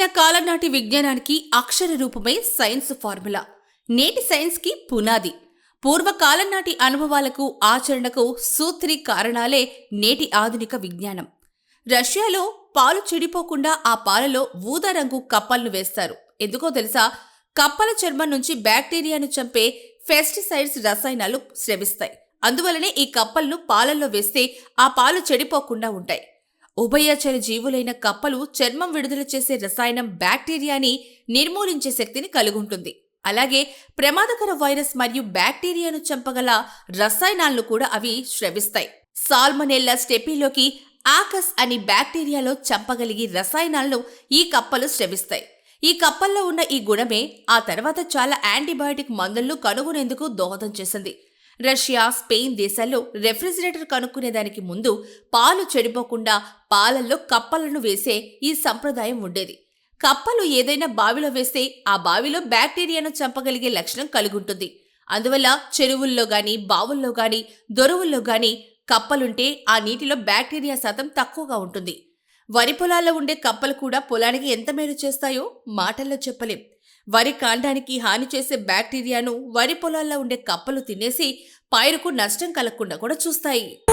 ప్రాచీన కాలం నాటి విజ్ఞానానికి అక్షర రూపమే సైన్స్ ఫార్ములా. నేటి సైన్స్కి పునాది. పూర్వకాలం నాటి అనుభవాలకు, ఆచరణకు సూత్రి కారణాలే నేటి ఆధునిక విజ్ఞానం. రష్యాలో పాలు చెడిపోకుండా ఆ పాలలో ఊదా రంగు కప్పలను వేస్తారు. ఎందుకో తెలుసా? కప్పల చర్మం నుంచి బ్యాక్టీరియాను చంపే పెస్టిసైడ్స్ రసాయనాలు స్రవిస్తాయి. అందువలనే ఈ కప్పలను పాలల్లో వేస్తే ఆ పాలు చెడిపోకుండా ఉంటాయి. ఉభయచర జీవులైన కప్పలు చర్మం విడుదల చేసే రసాయనం బ్యాక్టీరియాని నిర్మూలించే శక్తిని కలిగుంటుంది. అలాగే ప్రమాదకర వైరస్ మరియు బ్యాక్టీరియాను చంపగల రసాయనాలను కూడా అవి స్రవిస్తాయి. సాల్మొనెల్లా స్టెపిలోకి ఆకస్ అని బ్యాక్టీరియాలో చంపగలిగే రసాయనాలను ఈ కప్పలు స్రవిస్తాయి. ఈ కప్పల్లో ఉన్న ఈ గుణమే ఆ తర్వాత చాలా యాంటీబయాటిక్ మందులను కనుగొనేందుకు దోహదం చేసింది. రష్యా, స్పెయిన్ దేశాల్లో రెఫ్రిజిరేటర్ కనుక్కునేదానికి ముందు పాలు చెడిపోకుండా పాలల్లో కప్పలను వేసే ఈ సంప్రదాయం ఉండేది. కప్పలు ఏదైనా బావిలో వేస్తే ఆ బావిలో బ్యాక్టీరియాను చంపగలిగే లక్షణం కలిగుంటుంది. అందువల్ల చెరువుల్లో గాని, బావుల్లో గాని, దొరువుల్లో గాని కప్పలుంటే ఆ నీటిలో బ్యాక్టీరియా శాతం తక్కువగా ఉంటుంది. వరి పొలాల్లో ఉండే కప్పలు కూడా పొలానికి ఎంత మేలు చేస్తాయో మాటల్లో చెప్పలేం. వరి కాండానికి హాని చేసే బ్యాక్టీరియాను వరి పొలాల్లో ఉండే కప్పలు తినేసి పైరుకు నష్టం కలగకుండా కూడా చూస్తాయి.